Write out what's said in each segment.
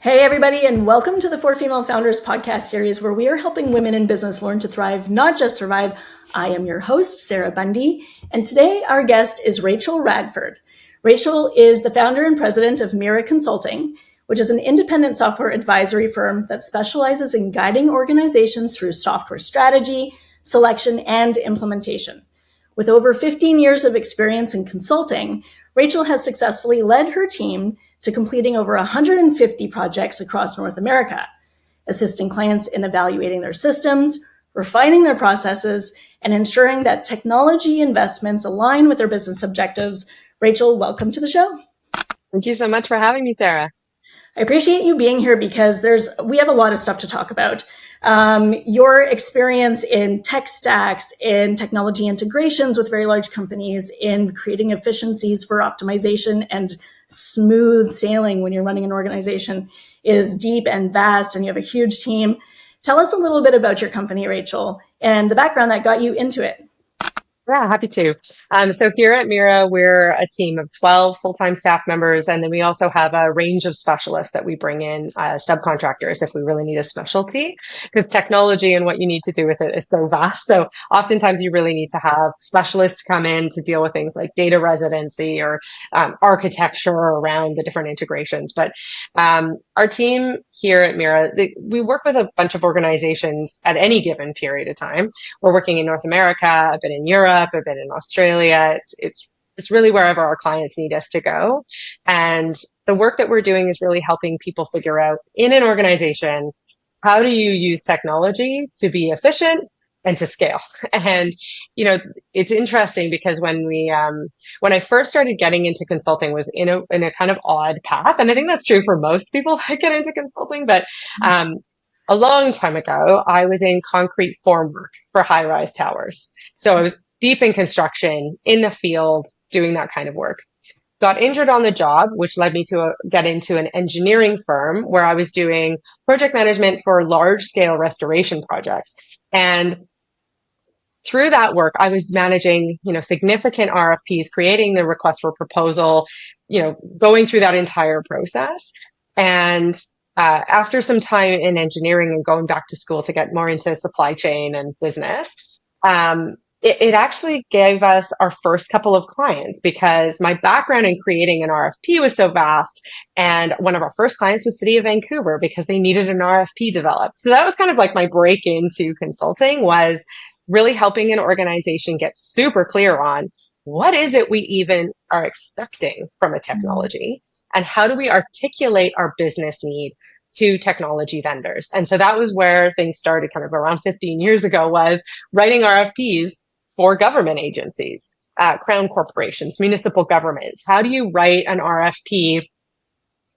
Hey, everybody, and welcome to the For Female Founders podcast series, where we are helping women in business learn to thrive, not just survive. I am your host, Sarah Bundy, and today our guest is Rachael Radford. Rachael is the founder and president of Meira Consulting, which is an independent software advisory firm that specializes in guiding organizations through software strategy, selection, and implementation. With over 15 years of experience in consulting, Rachael has successfully led her team to completing over 150 projects across North America, assisting clients in evaluating their systems, refining their processes, and ensuring that technology investments align with their business objectives. Rachael, welcome to the show. Thank you so much for having me, Sarah. I appreciate you being here because we have a lot of stuff to talk about. Your experience in tech stacks, in technology integrations with very large companies, in creating efficiencies for optimization and smooth sailing when you're running an organization is deep and vast, and you have a huge team. Tell us a little bit about your company, Rachael, and the background that got you into it. Yeah, happy to. So here at Meira, we're a team of 12 full-time staff members, and then we also have a range of specialists that we bring in, subcontractors if we really need a specialty, because technology and what you need to do with it is so vast. So oftentimes you really need to have specialists come in to deal with things like data residency or architecture around the different integrations. But our team here at Meira, we work with a bunch of organizations at any given period of time. We're working in North America, I've been in Europe, I've been in Australia. It's really wherever our clients need us to go. And the work that we're doing is really helping people figure out in an organization, how do you use technology to be efficient and to scale? And, it's interesting because when I first started getting into consulting was in a kind of odd path. And I think that's true for most people that get into consulting, but, a long time ago, I was in concrete formwork for high-rise towers. So I was deep in construction, in the field, doing that kind of work. Got injured on the job, which led me to get into an engineering firm where I was doing project management for large-scale restoration projects. And through that work, I was managing, significant RFPs, creating the request for proposal, going through that entire process. And after some time in engineering and going back to school to get more into supply chain and business, it actually gave us our first couple of clients because my background in creating an RFP was so vast. And one of our first clients was City of Vancouver because they needed an RFP developed. So that was kind of like my break into consulting, was really helping an organization get super clear on what is it we even are expecting from a technology. And how do we articulate our business need to technology vendors? And so that was where things started kind of around 15 years ago, was writing RFPs for government agencies, crown corporations, municipal governments. How do you write an RFP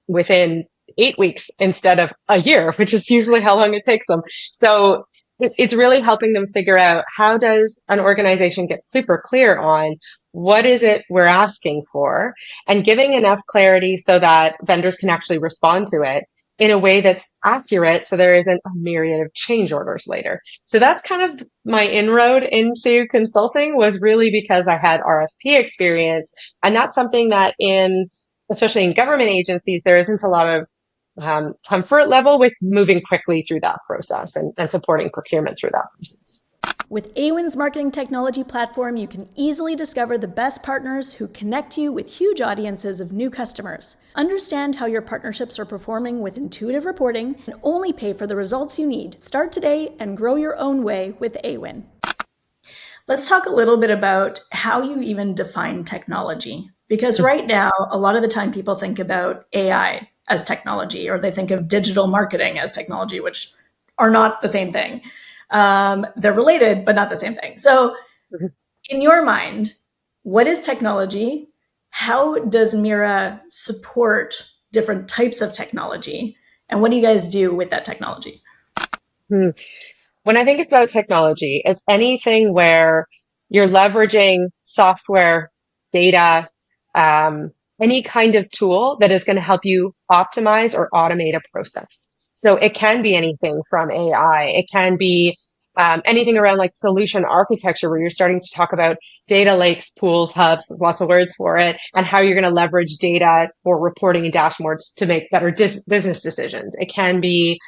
within 8 weeks instead of a year, which is usually how long it takes them? So it's really helping them figure out, how does an organization get super clear on what is it we're asking for, and giving enough clarity so that vendors can actually respond to it in a way that's accurate, so there isn't a myriad of change orders later. So that's kind of my inroad into consulting, was really because I had RFP experience. And that's something that especially in government agencies, there isn't a lot of comfort level with moving quickly through that process and supporting procurement through that process. With Awin's marketing technology platform, you can easily discover the best partners who connect you with huge audiences of new customers. Understand how your partnerships are performing with intuitive reporting, and only pay for the results you need. Start today and grow your own way with Awin. Let's talk a little bit about how you even define technology. Because right now, a lot of the time people think about AI as technology, or they think of digital marketing as technology, which are not the same thing. They're related, but not the same thing. So in your mind, what is technology? How does Meira support different types of technology? And what do you guys do with that technology? When I think about technology, it's anything where you're leveraging software, data, any kind of tool that is going to help you optimize or automate a process. So it can be anything from AI. It can be anything around like solution architecture, where you're starting to talk about data lakes, pools, hubs, there's lots of words for it, and how you're going to leverage data for reporting and dashboards to make better business decisions. It can be,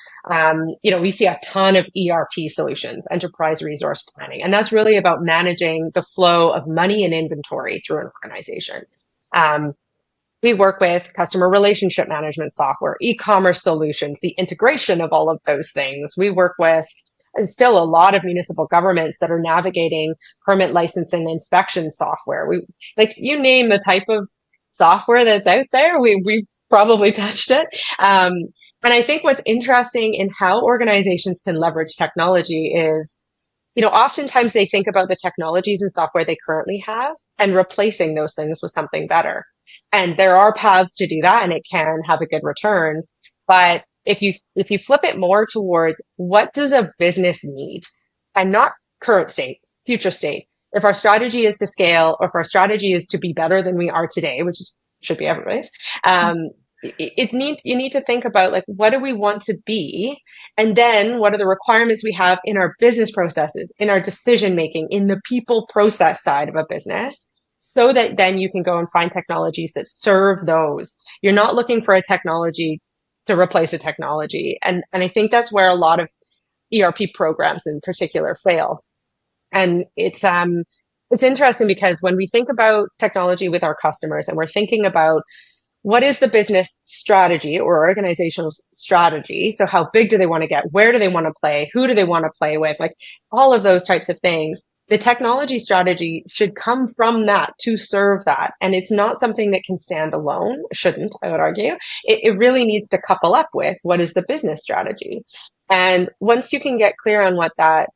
we see a ton of ERP solutions, enterprise resource planning, and that's really about managing the flow of money and inventory through an organization. We work with customer relationship management software, e-commerce solutions, the integration of all of those things. We work with still a lot of municipal governments that are navigating permit license and inspection software. You name the type of software that's out there, we probably touched it. And I think what's interesting in how organizations can leverage technology is, oftentimes they think about the technologies and software they currently have and replacing those things with something better. And there are paths to do that, and it can have a good return. But if you flip it more towards what does a business need, and not current state, future state. If our strategy is to scale, or if our strategy is to be better than we are today, which should be everybody's, you need to think about, like, what do we want to be? And then what are the requirements we have in our business processes, in our decision making, in the people process side of a business, so that then you can go and find technologies that serve those. You're not looking for a technology to replace a technology. And I think that's where a lot of ERP programs in particular fail. And it's interesting because when we think about technology with our customers and we're thinking about what is the business strategy or organizational strategy? So how big do they want to get? Where do they want to play? Who do they want to play with? Like all of those types of things. The technology strategy should come from that to serve that. And it's not something that can stand alone. Shouldn't, I would argue. It really needs to couple up with what is the business strategy. And once you can get clear on what that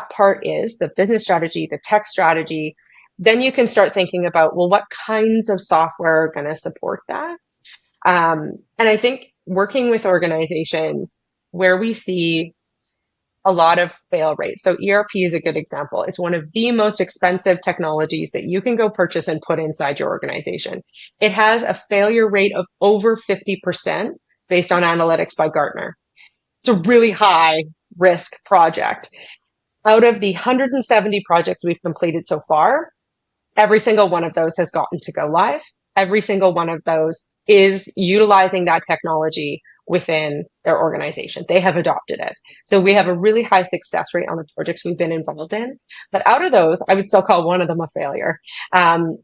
part is, the business strategy, the tech strategy, then you can start thinking about, well, what kinds of software are going to support that? And I think working with organizations where we see a lot of fail rates. So ERP is a good example. It's one of the most expensive technologies that you can go purchase and put inside your organization. It has a failure rate of over 50% based on analytics by Gartner. It's a really high risk project. Out of the 170 projects we've completed so far, every single one of those has gotten to go live. Every single one of those is utilizing that technology within their organization. They have adopted it. So we have a really high success rate on the projects we've been involved in. But out of those, I would still call one of them a failure.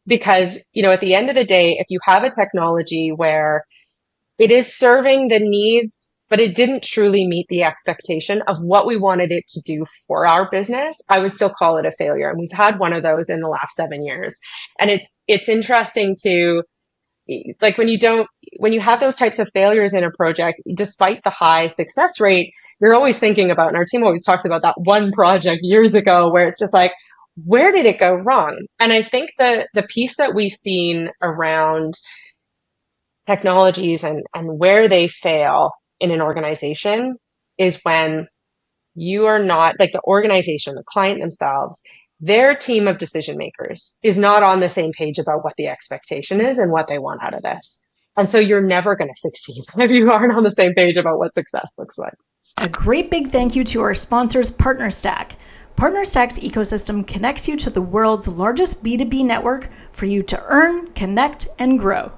Because, at the end of the day, if you have a technology where it is serving the needs, but it didn't truly meet the expectation of what we wanted it to do for our business, I would still call it a failure. And we've had one of those in the last 7 years. And it's interesting to, like, when you have those types of failures in a project, despite the high success rate, you're always thinking about, and our team always talks about that one project years ago where it's just like, where did it go wrong? And I think the piece that we've seen around technologies and where they fail in an organization is when you are not, like, the organization, the client themselves, their team of decision makers is not on the same page about what the expectation is and what they want out of this. And so you're never going to succeed if you aren't on the same page about what success looks like. A great big thank you to our sponsors, PartnerStack. PartnerStack's ecosystem connects you to the world's largest B2B network for you to earn, connect, and grow.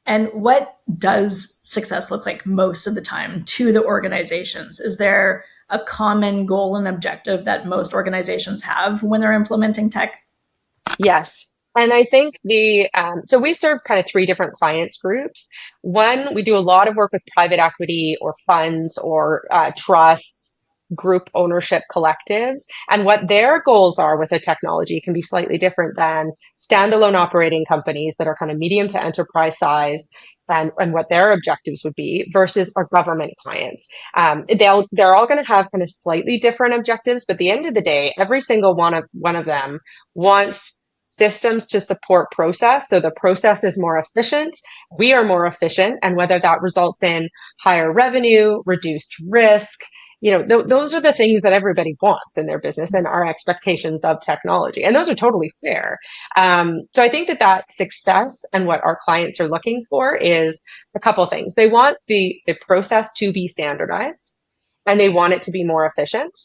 And what does success look like most of the time to the organizations? Is there a common goal and objective that most organizations have when they're implementing tech? Yes. And I think so we serve kind of three different clients groups. One, we do a lot of work with private equity or funds or trusts, group ownership collectives. And what their goals are with a technology can be slightly different than standalone operating companies that are kind of medium to enterprise size, and what their objectives would be versus our government clients. They're all going to have kind of slightly different objectives, but at the end of the day, every single one of them wants systems to support process. So the process is more efficient. We are more efficient. And whether that results in higher revenue, reduced risk, those are the things that everybody wants in their business and our expectations of technology. And those are totally fair. So I think that success and what our clients are looking for is a couple of things. They want the process to be standardized, and they want it to be more efficient.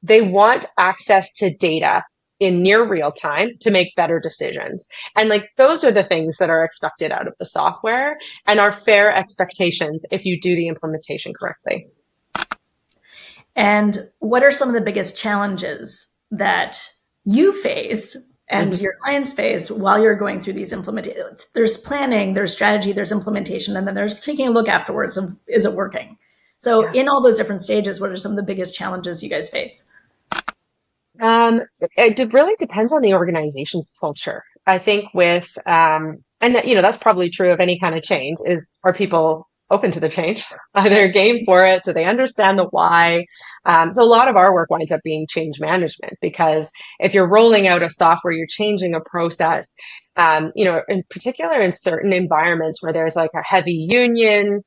they want access to data in near real time to make better decisions. And like those are the things that are expected out of the software and are fair expectations if you do the implementation correctly. And what are some of the biggest challenges that you face and your clients face while you're going through these implementations? There's planning, there's strategy, there's implementation, and then there's taking a look afterwards of, is it working? So in all those different stages, what are some of the biggest challenges you guys face? It really depends on the organization's culture. I think with, and that, that's probably true of any kind of change is, are people open to the change? Are they game for it? Do they understand the why? So a lot of our work winds up being change management, because if you're rolling out a software, you're changing a process, in particular in certain environments where there's like a heavy union,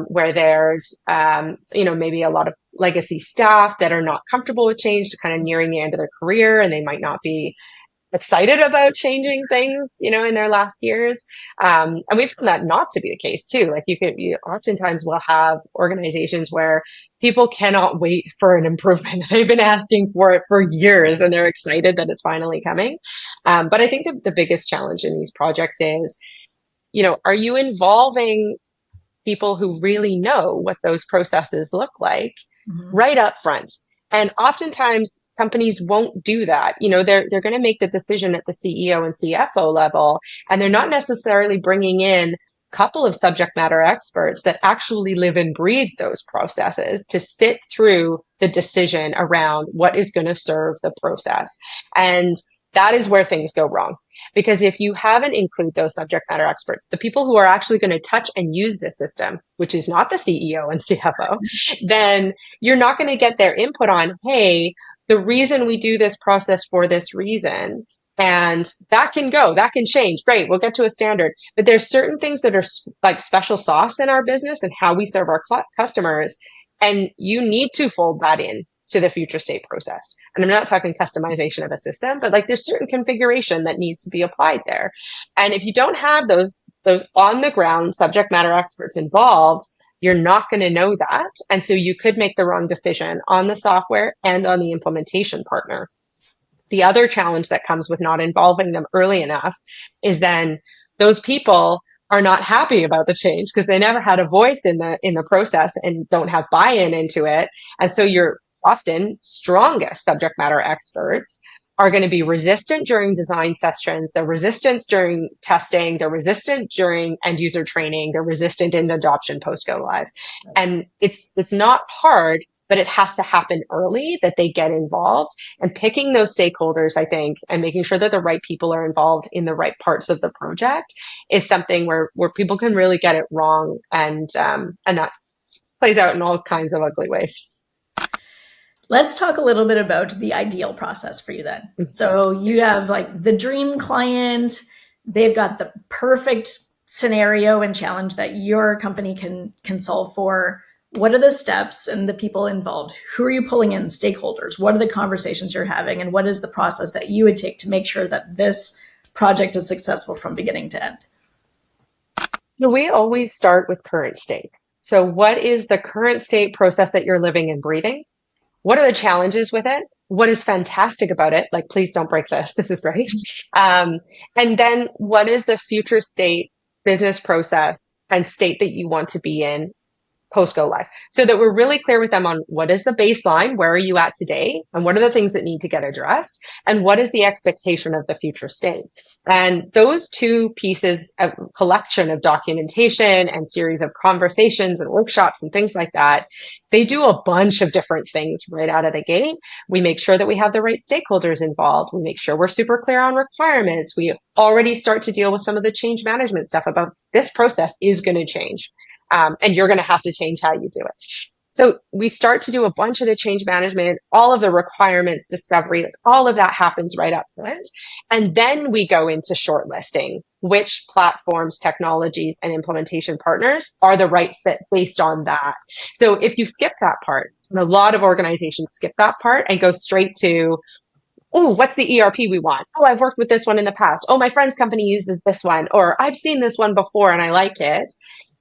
where there's, maybe a lot of legacy staff that are not comfortable with change, kind of nearing the end of their career, and they might not be excited about changing things, in their last years. And we've found that not to be the case too. Like you oftentimes will have organizations where people cannot wait for an improvement. They've been asking for it for years and they're excited that it's finally coming. But I think the biggest challenge in these projects is, are you involving people who really know what those processes look like right up front? And oftentimes companies won't do that. They're going to make the decision at the CEO and CFO level, and they're not necessarily bringing in a couple of subject matter experts that actually live and breathe those processes to sit through the decision around what is going to serve the process. And that is where things go wrong. Because if you haven't included those subject matter experts, the people who are actually going to touch and use this system, which is not the CEO and CFO, then you're not going to get their input on, hey, the reason we do this process for this reason. And that can change. Great. We'll get to a standard. But there's certain things that are like special sauce in our business and how we serve our customers. And you need to fold that in to the future state process. And I'm not talking customization of a system, but like there's certain configuration that needs to be applied there. And if you don't have those on the ground subject matter experts involved, you're not going to know that. And so you could make the wrong decision on the software and on the implementation partner. The other challenge that comes with not involving them early enough is then those people are not happy about the change because they never had a voice in the process and don't have buy-in into it. And so you're often strongest subject matter experts are going to be resistant during design sessions. They're resistant during testing. They're resistant during end user training. They're resistant in adoption post go live. And it's not hard, but it has to happen early that they get involved. And picking those stakeholders, I think, and making sure that the right people are involved in the right parts of the project is something where people can really get it wrong. And that plays out in all kinds of ugly ways. Let's talk a little bit about the ideal process for you then. So you have like the dream client, they've got the perfect scenario and challenge that your company can solve for. What are the steps and the people involved? Who are you pulling in, stakeholders? What are the conversations you're having? And what is the process that you would take to make sure that this project is successful from beginning to end? We always start with current state. So what is the current state process that you're living and breathing? What are the challenges with it? What is fantastic about it? Like, please don't break this. This is great. And then what is the future state, business process, and state that you want to be in post go live, so that we're really clear with them on what is the baseline, where are you at today, and what are the things that need to get addressed, and what is the expectation of the future state. And those two pieces, a collection of documentation and series of conversations and workshops and things like that, they do a bunch of different things right out of the gate. We make sure that we have the right stakeholders involved. We make sure we're super clear on requirements. We already start to deal with some of the change management stuff about this process is going to change. And you're going to have to change how you do it. So we start to do a bunch of the change management, all of the requirements discovery, all of that happens right up front. And then we go into shortlisting which platforms, technologies, and implementation partners are the right fit based on that. So if you skip that part, and a lot of organizations skip that part and go straight to, oh, what's the ERP we want? Oh, I've worked with this one in the past. Oh, my friend's company uses this one, or I've seen this one before and I like it.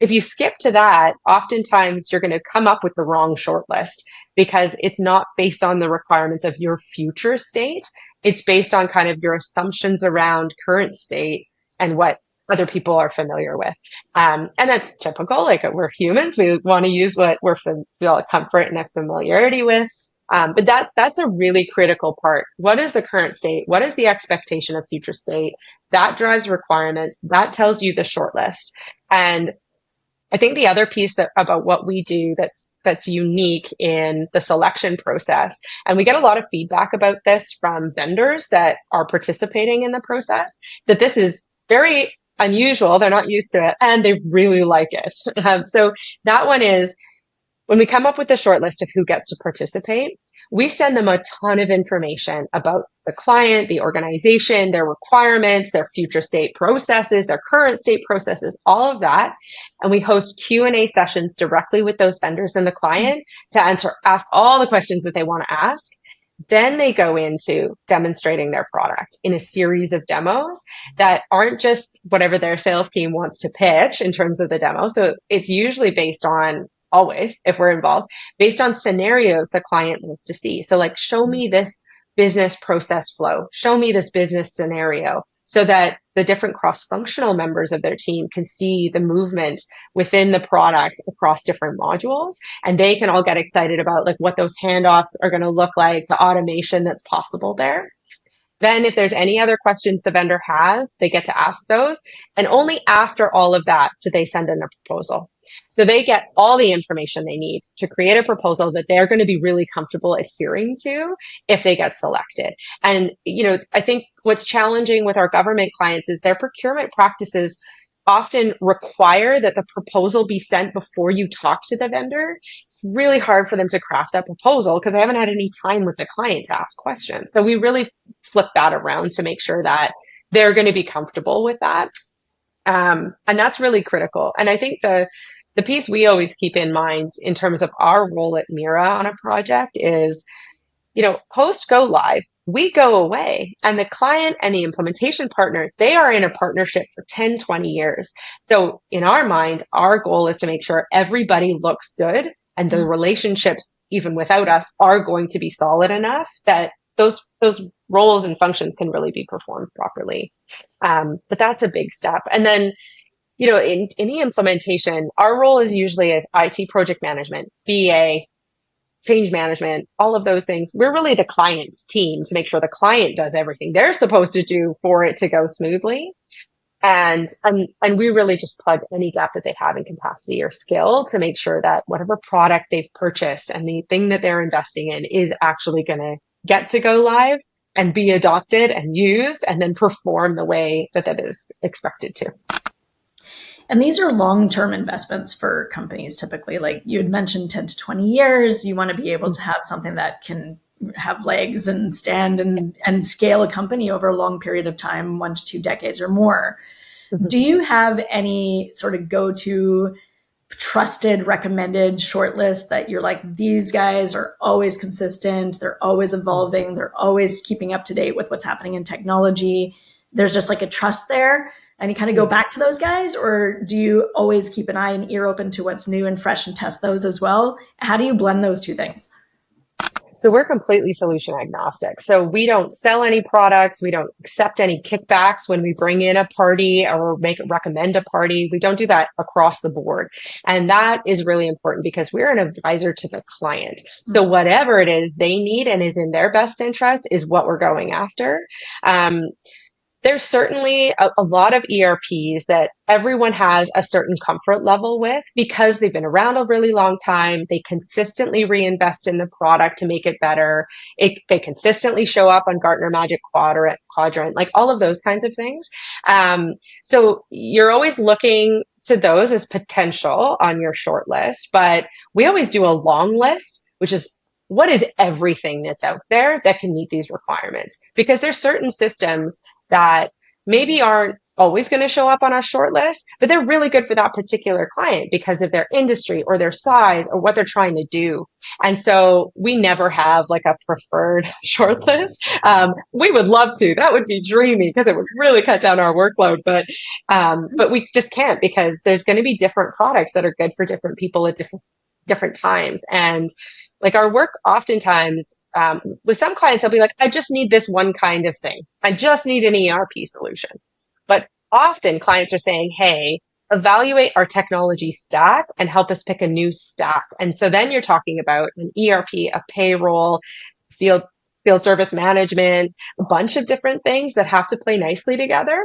if you skip to that, oftentimes you're going to come up with the wrong shortlist because it's not based on the requirements of your future state. It's based on kind of your assumptions around current state and what other people are familiar with. And that's typical. Like, we're humans. We want to use what we feel comfort and a familiarity with. But that's a really critical part. What is the current state? What is the expectation of future state? That drives requirements. That tells you the shortlist. And I think the other piece about what we do that's unique in the selection process, and we get a lot of feedback about this from vendors that are participating in the process, that this is very unusual. They're not used to it, and they really like it. So that one is, when we come up with the shortlist of who gets to participate, we send them a ton of information about the client, the organization, their requirements, their future state processes, their current state processes, all of that. And we host Q&A sessions directly with those vendors and the client to ask all the questions that they want to ask. Then they go into demonstrating their product in a series of demos that aren't just whatever their sales team wants to pitch in terms of the demo. So it's usually based on, always, if we're involved, based on scenarios the client wants to see. So like, show me this business process flow, show me this business scenario, so that the different cross-functional members of their team can see the movement within the product across different modules. And they can all get excited about like what those handoffs are going to look like, the automation that's possible there. Then if there's any other questions the vendor has, they get to ask those. And only after all of that do they send in a proposal. So they get all the information they need to create a proposal that they're going to be really comfortable adhering to if they get selected. And, I think what's challenging with our government clients is their procurement practices often require that the proposal be sent before you talk to the vendor. It's really hard for them to craft that proposal because they haven't had any time with the client to ask questions. So we really flip that around to make sure that they're going to be comfortable with that. And that's really critical. And I think the piece we always keep in mind in terms of our role at Meira on a project is, post go live, we go away, and the client and the implementation partner, they are in a partnership for 10, 20 years. So in our mind, our goal is to make sure everybody looks good and the relationships, even without us, are going to be solid enough that those roles and functions can really be performed properly. But that's a big step. And then, in the implementation, our role is usually as IT project management, BA, change management, all of those things. We're really the client's team to make sure the client does everything they're supposed to do for it to go smoothly. And we really just plug any gap that they have in capacity or skill to make sure that whatever product they've purchased and the thing that they're investing in is actually going to get to go live and be adopted and used and then perform the way that is expected to. And these are long-term investments for companies typically. Like you had mentioned, 10 to 20 years, you want to be able to have something that can have legs and stand and scale a company over a long period of time, 1 to 2 decades or more. Mm-hmm. Do you have any sort of go-to trusted, recommended shortlist that you're like, these guys are always consistent, they're always evolving, they're always keeping up to date with what's happening in technology? There's just like a trust there, and you kind of go back to those guys? Or do you always keep an eye and ear open to what's new and fresh and test those as well? How do you blend those two things? So we're completely solution agnostic. So we don't sell any products. We don't accept any kickbacks when we bring in a party or recommend a party. We don't do that across the board. And that is really important because we're an advisor to the client. So whatever it is they need and is in their best interest is what we're going after. There's certainly a lot of ERPs that everyone has a certain comfort level with because they've been around a really long time. They consistently reinvest in the product to make it better. They consistently show up on Gartner Magic Quadrant, like all of those kinds of things. So you're always looking to those as potential on your short list, but we always do a long list, which is what is everything that's out there that can meet these requirements? Because there's certain systems that maybe aren't always going to show up on a short list, but they're really good for that particular client because of their industry or their size or what they're trying to do. And so we never have like a preferred short list. We would love to. That would be dreamy because it would really cut down our workload. But we just can't because there's going to be different products that are good for different people at different times. And like our work oftentimes, with some clients, they'll be like, I just need this one kind of thing. I just need an ERP solution. But often clients are saying, hey, evaluate our technology stack and help us pick a new stack. And so then you're talking about an ERP, a payroll, field service management, a bunch of different things that have to play nicely together.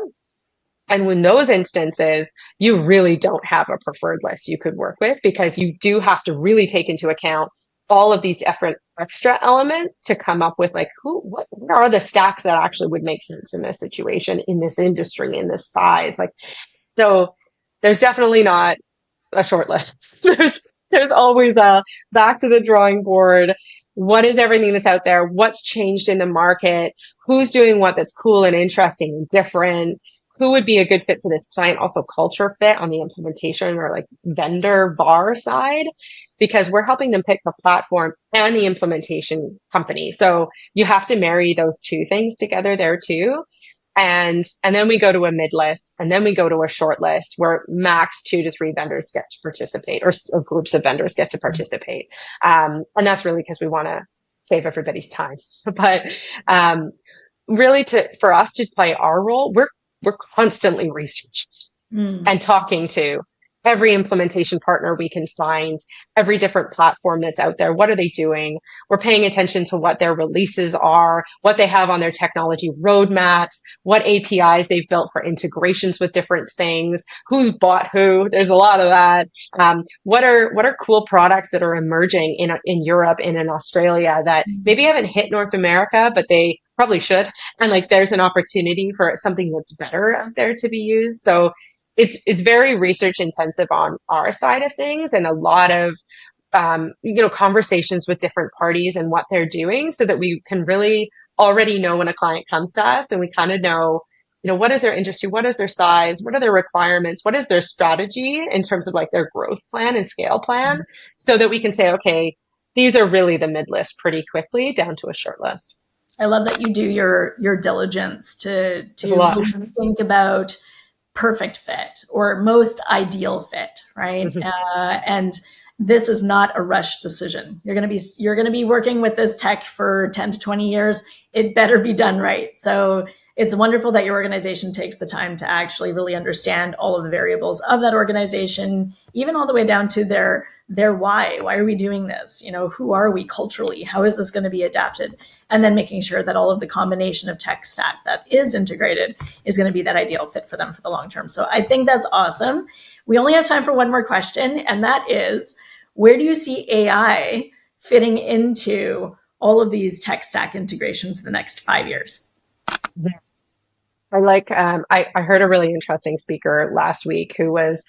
And in those instances, you really don't have a preferred list you could work with because you do have to really take into account all of these different extra elements to come up with like, what are the stacks that actually would make sense in this situation, in this industry, in this size? Like, so there's definitely not a short list. There's always a back to the drawing board. What is everything that's out there? What's changed in the market? Who's doing what that's cool and interesting and different? Who would be a good fit for this client? Also culture fit on the implementation or like vendor VAR side, because we're helping them pick the platform and the implementation company. So you have to marry those two things together there too. And then we go to a mid list and then we go to a short list where max 2 to 3 vendors get to participate or groups of vendors get to participate. And that's really because we want to save everybody's time. But, really for us to play our role, we're constantly researching and talking to every implementation partner we can find, every different platform that's out there. What are they doing? We're paying attention to what their releases are, what they have on their technology roadmaps, what APIs they've built for integrations with different things, who's bought who. There's a lot of that. What are cool products that are emerging in Europe and in Australia that maybe haven't hit North America, but they probably should. And like, there's an opportunity for something that's better out there to be used. So it's very research intensive on our side of things and a lot of, conversations with different parties and what they're doing so that we can really already know when a client comes to us and we kind of know, what is their industry? What is their size? What are their requirements? What is their strategy in terms of like their growth plan and scale plan so that we can say, okay, these are really the mid list pretty quickly down to a short list. I love that you do your diligence to think about perfect fit or most ideal fit, right? And this is not a rush decision. You're going to be working with this tech for 10 to 20 years. It better be done right. So it's wonderful that your organization takes the time to actually really understand all of the variables of that organization, even all the way down to their why. Why are we doing this? Who are we culturally? How is this going to be adapted? And then making sure that all of the combination of tech stack that is integrated is going to be that ideal fit for them for the long term. So I think that's awesome. We only have time for one more question, and that is, where do you see AI fitting into all of these tech stack integrations in the next 5 years? I heard a really interesting speaker last week who was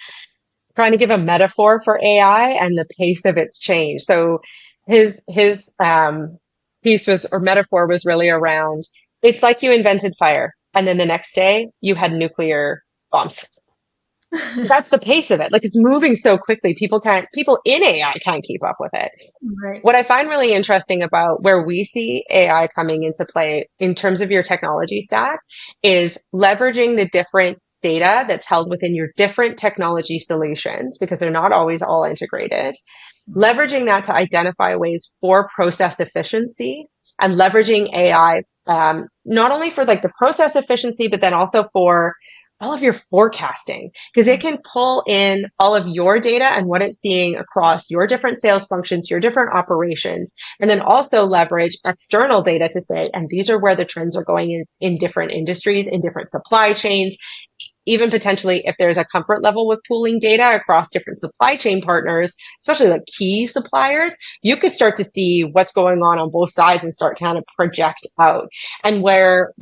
trying to give a metaphor for AI and the pace of its change. So his metaphor was really around, it's like you invented fire and then the next day you had nuclear bombs. That's the pace of it. Like, it's moving so quickly. People in AI can't keep up with it. Right. What I find really interesting about where we see AI coming into play in terms of your technology stack is leveraging the different data that's held within your different technology solutions, because they're not always all integrated. Leveraging that to identify ways for process efficiency and leveraging AI, not only for like the process efficiency, but then also for all of your forecasting, because it can pull in all of your data and what it's seeing across your different sales functions, your different operations, and then also leverage external data to say, and these are where the trends are going in different industries, in different supply chains. Even potentially if there's a comfort level with pooling data across different supply chain partners, especially like key suppliers, you could start to see what's going on both sides and start kind of project out. And where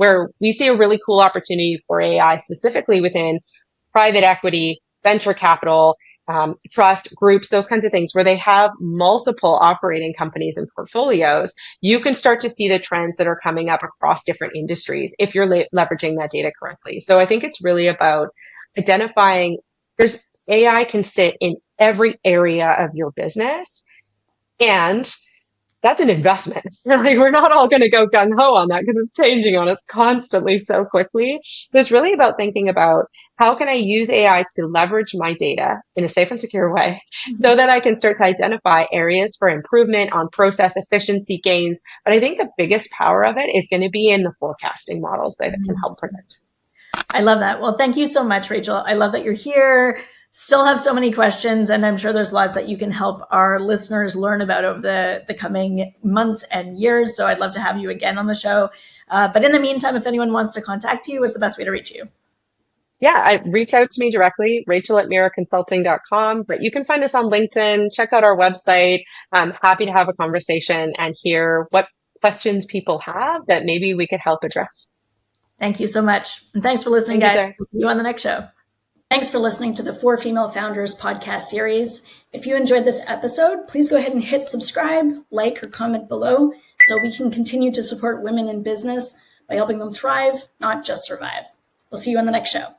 we see a really cool opportunity for AI specifically within private equity, venture capital, trust groups, those kinds of things where they have multiple operating companies and portfolios, you can start to see the trends that are coming up across different industries if you're leveraging that data correctly. So I think it's really about identifying there's AI can sit in every area of your business, and that's an investment. Like, we're not all going to go gung ho on that because it's changing on us constantly so quickly. So it's really about thinking about how can I use AI to leverage my data in a safe and secure way so that I can start to identify areas for improvement on process efficiency gains. But I think the biggest power of it is going to be in the forecasting models that it can help predict. I love that. Well, thank you so much, Rachel. I love that you're here. Still have so many questions, and I'm sure there's lots that you can help our listeners learn about over the coming months and years. So I'd love to have you again on the show. But in the meantime, if anyone wants to contact you, what's the best way to reach you? Yeah, reach out to me directly, Rachael@meiraconsulting.com. But you can find us on LinkedIn, check out our website. I'm happy to have a conversation and hear what questions people have that maybe we could help address. Thank you so much. And thanks for listening, Thank you, guys. Sarah. We'll see you on the next show. Thanks for listening to the 4 Female Founders podcast series. If you enjoyed this episode, please go ahead and hit subscribe, like, or comment below so we can continue to support women in business by helping them thrive, not just survive. We'll see you on the next show.